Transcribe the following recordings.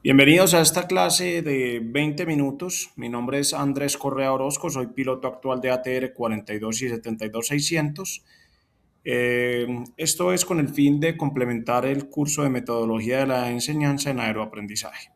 Bienvenidos a esta clase de 20 minutos. Mi nombre es Andrés Correa Orozco, soy piloto actual de ATR 42 y 72600. Esto es con el fin de complementar el curso de metodología de la enseñanza en aeroaprendizaje.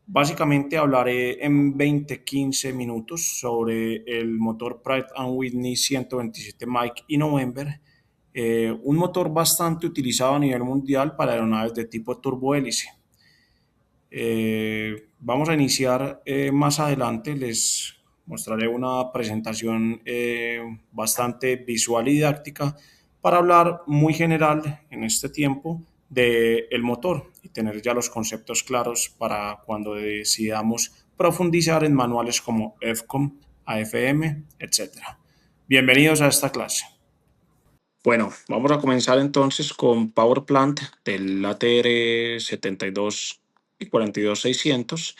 Básicamente hablaré en 20-15 minutos sobre el motor Pratt Whitney 127 Mike y November, un motor bastante utilizado a nivel mundial para aeronaves de tipo turbohélice. Vamos a iniciar más adelante, les mostraré una presentación bastante visual y didáctica para hablar muy general en este tiempo del motor y tener ya los conceptos claros para cuando decidamos profundizar en manuales como FCOM, AFM, etc. Bienvenidos a esta clase. Bueno, vamos a comenzar entonces con Power Plant del ATR 72 y 42600.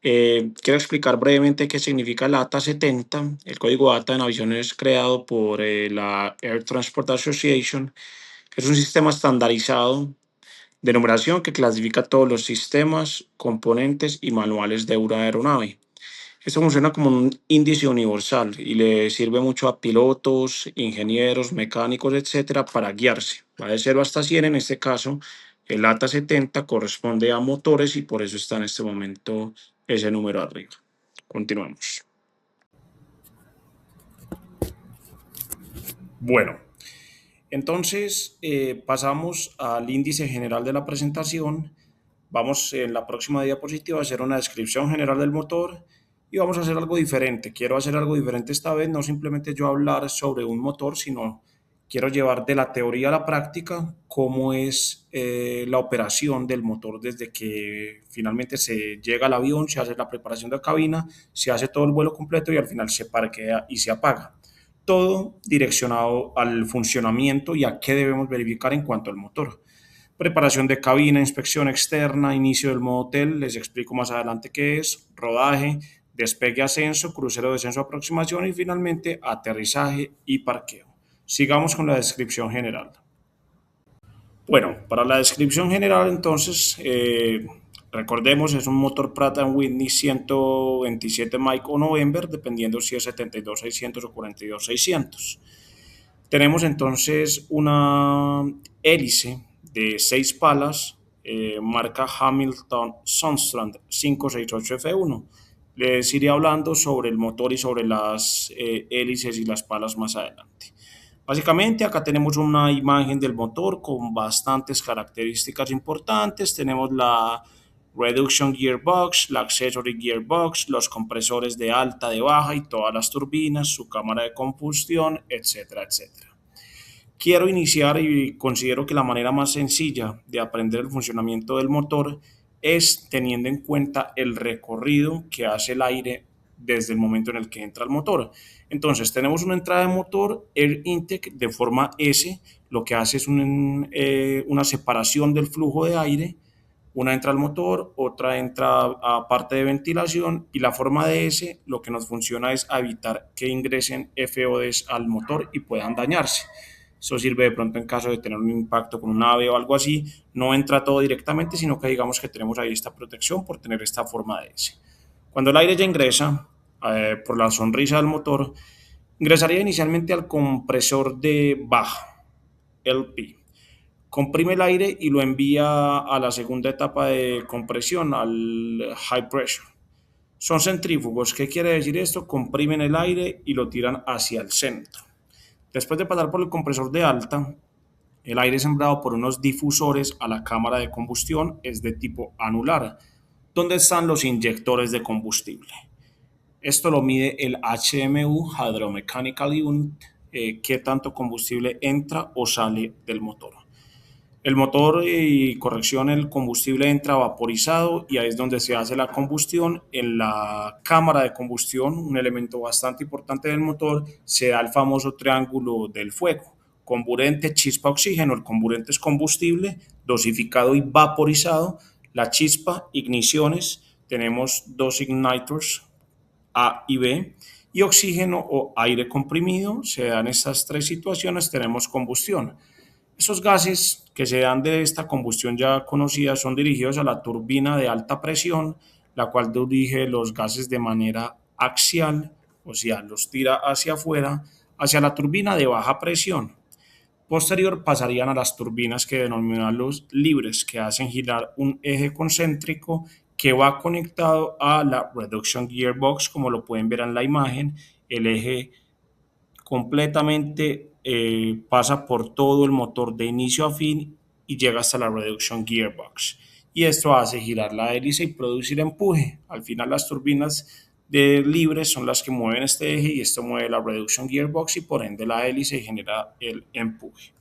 Quiero explicar brevemente qué significa la ATA 70. El código ATA en aviación es creado por la Air Transport Association, que es un sistema estandarizado de numeración que clasifica todos los sistemas, componentes y manuales de una aeronave. Esto funciona como un índice universal y le sirve mucho a pilotos, ingenieros, mecánicos, etcétera, para guiarse. Va de 0 hasta 100. En este caso, el ATA 70 corresponde a motores y por eso está en este momento ese número arriba. Continuamos. Bueno, entonces pasamos al índice general de la presentación. Vamos en la próxima diapositiva a hacer una descripción general del motor y vamos a hacer algo diferente. Quiero hacer algo diferente esta vez, no simplemente yo hablar sobre un motor, sino quiero llevar de la teoría a la práctica cómo es la operación del motor desde que finalmente se llega al avión, se hace la preparación de la cabina, se hace todo el vuelo completo y al final se parquea y se apaga. Todo direccionado al funcionamiento y a qué debemos verificar en cuanto al motor. Preparación de cabina, inspección externa, inicio del modo hotel, les explico más adelante qué es, rodaje, despegue, ascenso, crucero, descenso, aproximación y finalmente aterrizaje y parqueo. Sigamos con la descripción general. Bueno, para la descripción general entonces, recordemos, es un motor Pratt Whitney 127 Mike o November, dependiendo si es 72-600 o 42-600. Tenemos entonces una hélice de 6 palas, marca Hamilton Sundstrand 568F1. Les iré hablando sobre el motor y sobre las hélices y las palas más adelante. Básicamente acá tenemos una imagen del motor con bastantes características importantes. Tenemos la Reduction Gearbox, la Accessory Gearbox, los compresores de alta, de baja y todas las turbinas, su cámara de combustión, etcétera, etcétera. Quiero iniciar y considero que la manera más sencilla de aprender el funcionamiento del motor es teniendo en cuenta el recorrido que hace el aire desde el momento en el que entra el motor. Entonces, tenemos una entrada de motor, Air Intake de forma S, lo que hace es una separación del flujo de aire. Una entra al motor, otra entra a parte de ventilación y la forma de S lo que nos funciona es evitar que ingresen FODs al motor y puedan dañarse. Eso sirve de pronto en caso de tener un impacto con un ave o algo así. No entra todo directamente, sino que digamos que tenemos ahí esta protección por tener esta forma de S. Cuando el aire ya ingresa por la sonrisa del motor, ingresaría inicialmente al compresor de baja, LP. Comprime el aire y lo envía a la segunda etapa de compresión, al high pressure. Son centrífugos. ¿Qué quiere decir esto? Comprimen el aire y lo tiran hacia el centro. Después de pasar por el compresor de alta, el aire es enviado por unos difusores a la cámara de combustión, es de tipo anular, donde están los inyectores de combustible. Esto lo mide el HMU, Hydromechanical Unit, qué tanto combustible entra o sale del motor. El motor y corrección, el combustible entra vaporizado y ahí es donde se hace la combustión. En la cámara de combustión, un elemento bastante importante del motor, se da el famoso triángulo del fuego. Comburente, chispa, oxígeno. El comburente es combustible dosificado y vaporizado. La chispa, igniciones. Tenemos dos ignitors, A y B. Y oxígeno o aire comprimido. Se dan estas tres situaciones, tenemos combustión. Esos gases que se dan de esta combustión ya conocida son dirigidos a la turbina de alta presión, la cual dirige los gases de manera axial, o sea, los tira hacia afuera, hacia la turbina de baja presión. Posterior pasarían a las turbinas que denominamos libres, que hacen girar un eje concéntrico que va conectado a la reduction gearbox, como lo pueden ver en la imagen. El eje completamente pasa por todo el motor de inicio a fin y llega hasta la reduction gearbox. Y esto hace girar la hélice y producir empuje. Al final las turbinas de libres son las que mueven este eje y esto mueve la reduction gearbox y por ende la hélice genera el empuje.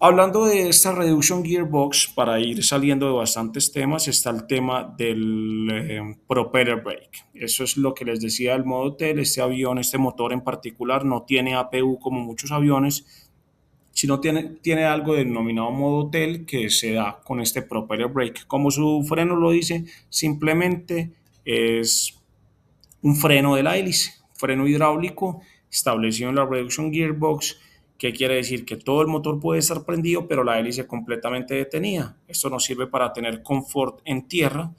Hablando de esta reduction gearbox, para ir saliendo de bastantes temas, está el tema del propeller brake. Eso es lo que les decía del modo TEL. Este avión, este motor en particular, no tiene APU como muchos aviones, sino tiene algo denominado modo TEL que se da con este propeller brake. Como su freno lo dice, simplemente es un freno de la hélice, freno hidráulico establecido en la reduction gearbox, que quiere decir que todo el motor puede estar prendido, pero la hélice completamente detenida. Esto nos sirve para tener confort en tierra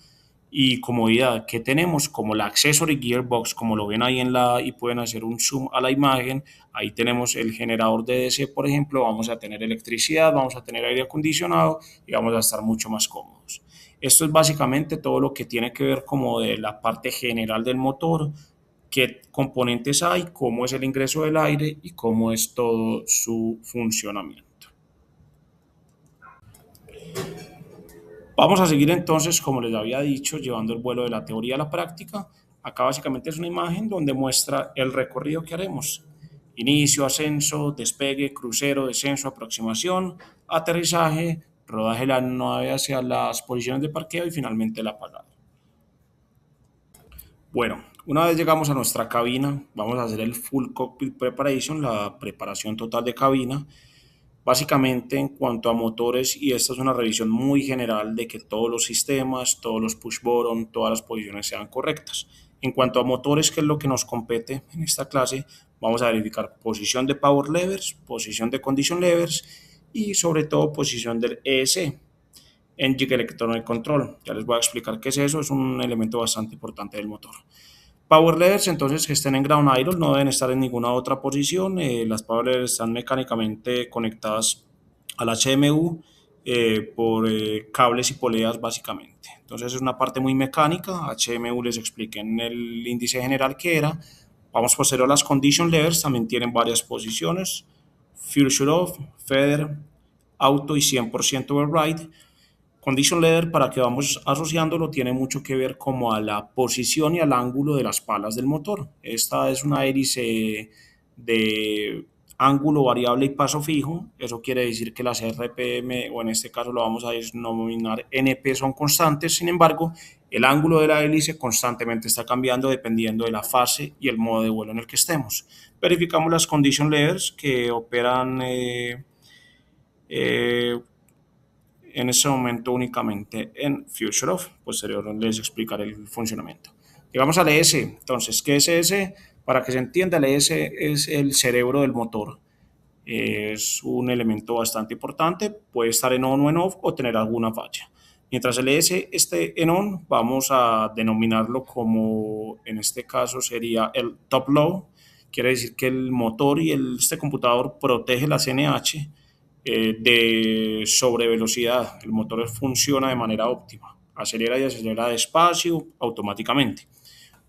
y comodidad que tenemos como la accessory gearbox, como lo ven ahí y pueden hacer un zoom a la imagen. Ahí tenemos el generador de DC, por ejemplo, vamos a tener electricidad, vamos a tener aire acondicionado y vamos a estar mucho más cómodos. Esto es básicamente todo lo que tiene que ver como de la parte general del motor, qué componentes hay, cómo es el ingreso del aire y cómo es todo su funcionamiento. Vamos a seguir entonces, como les había dicho, llevando el vuelo de la teoría a la práctica. Acá básicamente es una imagen donde muestra el recorrido que haremos. Inicio, ascenso, despegue, crucero, descenso, aproximación, aterrizaje, rodaje de la nave hacia las posiciones de parqueo y finalmente la apagada. Bueno, una vez llegamos a nuestra cabina, vamos a hacer el full cockpit preparation, la preparación total de cabina. Básicamente en cuanto a motores, y esta es una revisión muy general de que todos los sistemas, todos los push button, todas las posiciones sean correctas. En cuanto a motores, que es lo que nos compete en esta clase, vamos a verificar posición de power levers, posición de condition levers y sobre todo posición del ESC, Engine Electronic Control. Ya les voy a explicar qué es eso, es un elemento bastante importante del motor. Power levers, entonces, que estén en ground idle, no deben estar en ninguna otra posición. Las power levers están mecánicamente conectadas al HMU por cables y poleas, básicamente. Entonces, es una parte muy mecánica. HMU les expliqué en el índice general que era. Vamos posterior a las condition levers, también tienen varias posiciones: fuel shut off, feather, auto y 100% override. Condition lever, para que vamos asociándolo, tiene mucho que ver como a la posición y al ángulo de las palas del motor. Esta es una hélice de ángulo variable y paso fijo. Eso quiere decir que las RPM, o en este caso lo vamos a denominar NP, son constantes. Sin embargo, el ángulo de la hélice constantemente está cambiando dependiendo de la fase y el modo de vuelo en el que estemos. Verificamos las condition levers que operan eh, en ese momento únicamente en Future Off. Posterior les explicaré el funcionamiento. Llegamos al ES. Entonces, ¿qué es ES? Para que se entienda, el ES es el cerebro del motor. Es un elemento bastante importante. Puede estar en on o en off o tener alguna falla. Mientras el ES esté en on, vamos a denominarlo como, en este caso sería el top low. Quiere decir que el motor y este computador protege la CNH de sobrevelocidad. El motor funciona de manera óptima, acelera y acelera despacio automáticamente.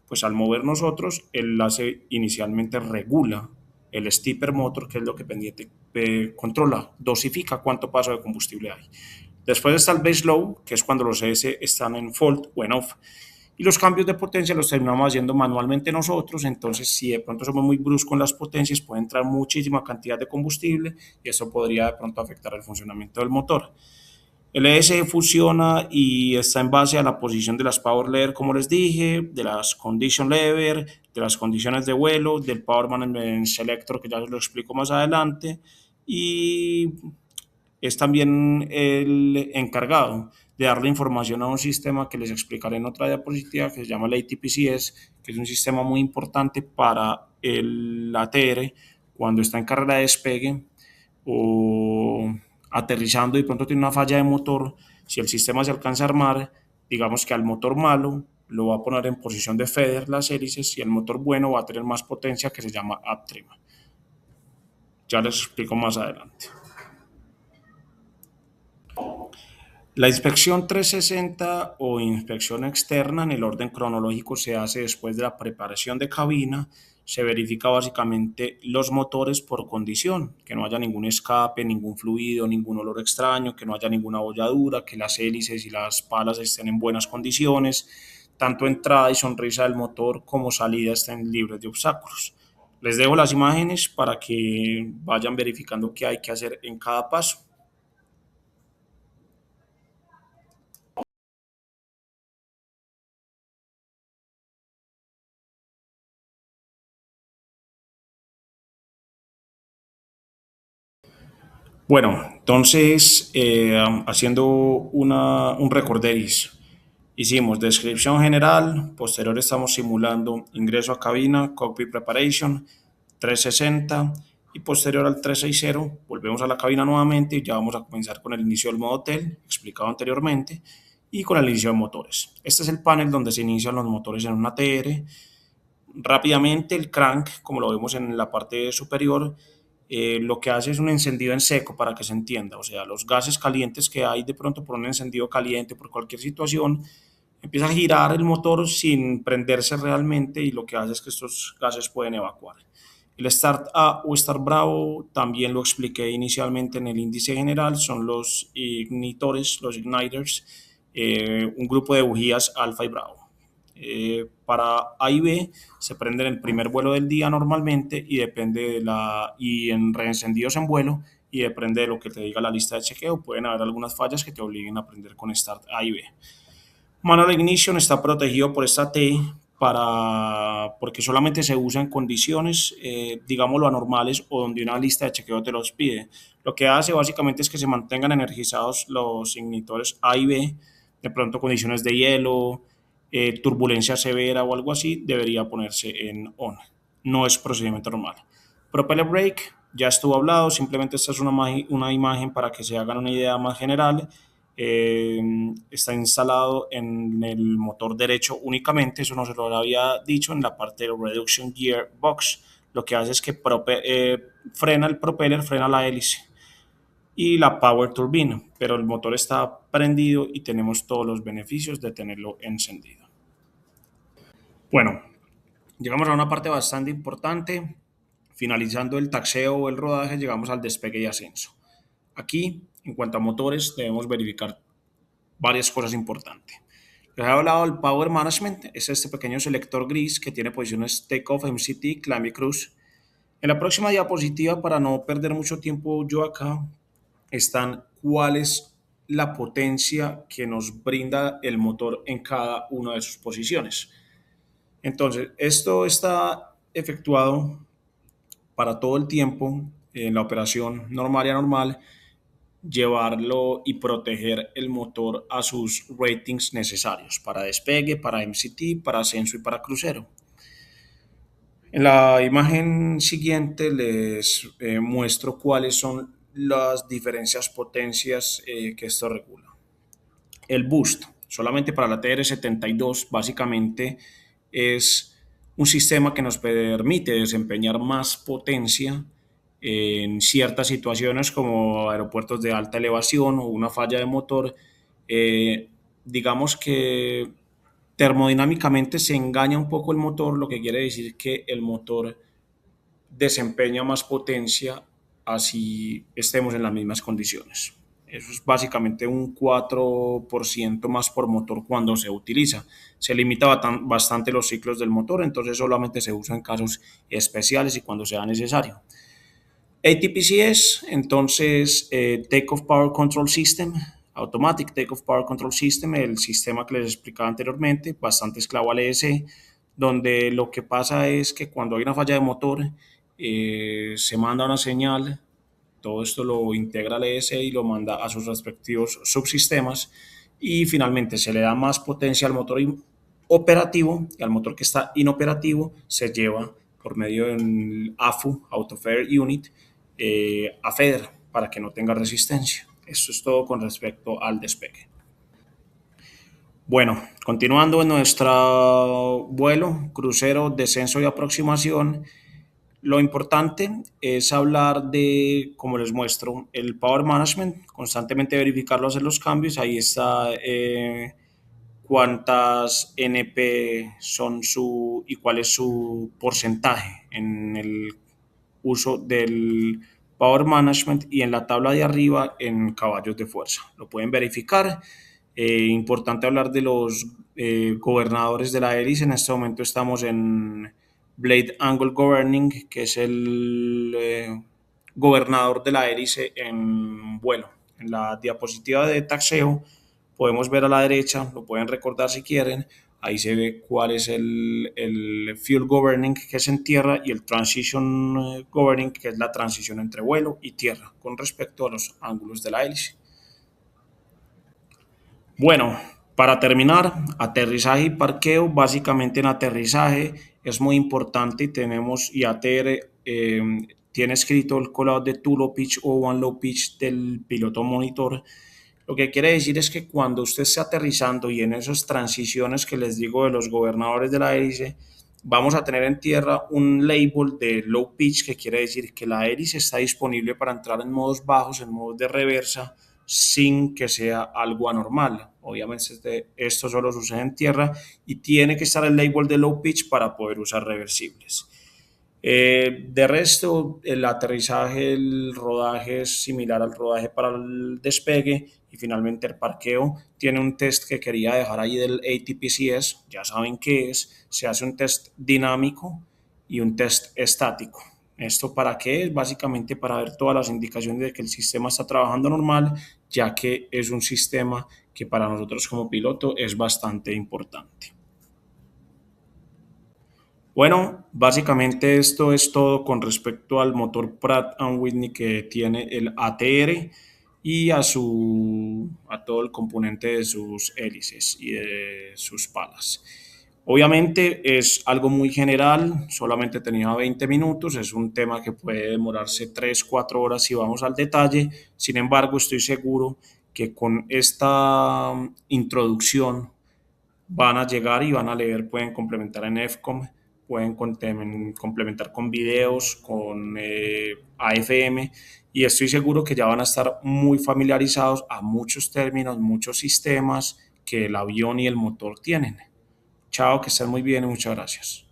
Pues al mover nosotros, él hace inicialmente regula el stepper motor, que es lo que pendiente controla, dosifica cuánto paso de combustible hay. Después está el base low, que es cuando los ES están en fault o en off. Y los cambios de potencia los terminamos haciendo manualmente nosotros. Entonces, si de pronto somos muy bruscos en las potencias, puede entrar muchísima cantidad de combustible y eso podría de pronto afectar el funcionamiento del motor. El ES funciona y está en base a la posición de las power lever, como les dije, de las condition lever, de las condiciones de vuelo, del power management selector, que ya os lo explico más adelante, y es también el encargado de darle información a un sistema que les explicaré en otra diapositiva, que se llama el ATPCS, que es un sistema muy importante para el ATR cuando está en carrera de despegue, o aterrizando y de pronto tiene una falla de motor, si el sistema se alcanza a armar, digamos que al motor malo lo va a poner en posición de feather las hélices y el motor bueno va a tener más potencia que se llama uptrim. Ya les explico más adelante. La inspección 360 o inspección externa en el orden cronológico se hace después de la preparación de cabina. Se verifica básicamente los motores por condición, que no haya ningún escape, ningún fluido, ningún olor extraño, que no haya ninguna bolladura, que las hélices y las palas estén en buenas condiciones, tanto entrada y sonrisa del motor como salida estén libres de obstáculos. Les dejo las imágenes para que vayan verificando qué hay que hacer en cada paso. Bueno, entonces, haciendo un recorderis, hicimos descripción general, posterior estamos simulando ingreso a cabina, cockpit preparation, 360 y posterior al 360 volvemos a la cabina nuevamente y ya vamos a comenzar con el inicio del modo hotel, explicado anteriormente, y con el inicio de motores. Este es el panel donde se inician los motores en una TR. Rápidamente el crank, como lo vemos en la parte superior, lo que hace es un encendido en seco para que se entienda, o sea, los gases calientes que hay de pronto por un encendido caliente, por cualquier situación, empieza a girar el motor sin prenderse realmente y lo que hace es que estos gases pueden evacuar. El Start A o Start Bravo también lo expliqué inicialmente en el índice general, son los ignitores, los igniters, un grupo de bujías alfa y bravo. Para A y B se prenden el primer vuelo del día normalmente y depende de y en reencendidos en vuelo y depende de lo que te diga la lista de chequeo. Pueden haber algunas fallas que te obliguen a prender con Start A y B. Manual Ignition está protegido por esta T porque solamente se usa en condiciones, digámoslo, anormales o donde una lista de chequeo te los pide. Lo que hace básicamente es que se mantengan energizados los ignitores A y B, de pronto condiciones de hielo, turbulencia severa o algo así, debería ponerse en on. No es procedimiento normal. Propeller brake, ya estuvo hablado, simplemente esta es una imagen para que se hagan una idea más general. Está instalado en el motor derecho únicamente, eso no se lo había dicho, en la parte del Reduction Gear Box. Lo que hace es que frena el propeller, frena la hélice y la Power Turbine, pero el motor está prendido y tenemos todos los beneficios de tenerlo encendido. Bueno, llegamos a una parte bastante importante. Finalizando el taxeo o el rodaje, llegamos al despegue y ascenso. Aquí, en cuanto a motores, debemos verificar varias cosas importantes. Les he hablado del Power Management, es este pequeño selector gris que tiene posiciones Takeoff, MCT, Climb y Cruise. En la próxima diapositiva, para no perder mucho tiempo yo acá, están cuál es la potencia que nos brinda el motor en cada una de sus posiciones. Entonces, esto está efectuado para todo el tiempo en la operación normal y anormal, llevarlo y proteger el motor a sus ratings necesarios para despegue, para MCT, para ascenso y para crucero. En la imagen siguiente les muestro cuáles son las diferencias potencias que esto regula. El boost, solamente para la TR-72, básicamente es un sistema que nos permite desempeñar más potencia en ciertas situaciones como aeropuertos de alta elevación o una falla de motor. Eh, digamos que termodinámicamente se engaña un poco el motor, lo que quiere decir que el motor desempeña más potencia así estemos en las mismas condiciones. Eso es básicamente un 4% más por motor cuando se utiliza. Se limita bastante los ciclos del motor, entonces solamente se usa en casos especiales y cuando sea necesario. ATPCS, entonces Takeoff Power Control System, Automatic Takeoff Power Control System, el sistema que les explicaba anteriormente, bastante esclavo al ESC, donde lo que pasa es que cuando hay una falla de motor, se manda una señal, todo esto lo integra al ESC y lo manda a sus respectivos subsistemas y finalmente se le da más potencia al motor operativo y al motor que está inoperativo se lleva por medio del AFU, Auto Fair Unit, a FEDER para que no tenga resistencia. Esto es todo con respecto al despegue. Bueno, continuando en nuestro vuelo, crucero, descenso y aproximación, lo importante es hablar de, como les muestro, el Power Management, constantemente verificarlo, hacer los cambios. Ahí está cuántas NP son su y cuál es su porcentaje en el uso del Power Management y en la tabla de arriba en caballos de fuerza. Lo pueden verificar. Importante hablar de los gobernadores de la hélice. En este momento estamos en Blade Angle Governing, que es el gobernador de la hélice en vuelo. En la diapositiva de taxeo podemos ver a la derecha, lo pueden recordar si quieren, ahí se ve cuál es el Fuel Governing, que es en tierra, y el Transition Governing, que es la transición entre vuelo y tierra, con respecto a los ángulos de la hélice. Bueno, para terminar, aterrizaje y parqueo. Básicamente en aterrizaje es muy importante, tenemos IATR, tiene escrito el callout de two low pitch o one low pitch del piloto monitor. Lo que quiere decir es que cuando usted esté aterrizando y en esas transiciones que les digo de los gobernadores de la hélice, vamos a tener en tierra un label de low pitch, que quiere decir que la hélice está disponible para entrar en modos bajos, en modos de reversa, sin que sea algo anormal. Obviamente esto solo sucede en tierra y tiene que estar el label de low pitch para poder usar reversibles. De resto, el aterrizaje, el rodaje es similar al rodaje para el despegue y finalmente el parqueo tiene un test que quería dejar ahí del ATPCS, ya saben qué es, se hace un test dinámico y un test estático. ¿Esto para qué es? Básicamente para ver todas las indicaciones de que el sistema está trabajando normal, ya que es un sistema que para nosotros como piloto es bastante importante. Bueno, básicamente esto es todo con respecto al motor Pratt & Whitney que tiene el ATR y a todo el componente de sus hélices y de sus palas. Obviamente es algo muy general, solamente tenía 20 minutos, es un tema que puede demorarse 3, 4 horas si vamos al detalle. Sin embargo, estoy seguro que con esta introducción van a llegar y van a leer, pueden complementar en EFCOM, pueden complementar con videos, con AFM, y estoy seguro que ya van a estar muy familiarizados a muchos términos, muchos sistemas que el avión y el motor tienen. Chao, que estén muy bien y muchas gracias.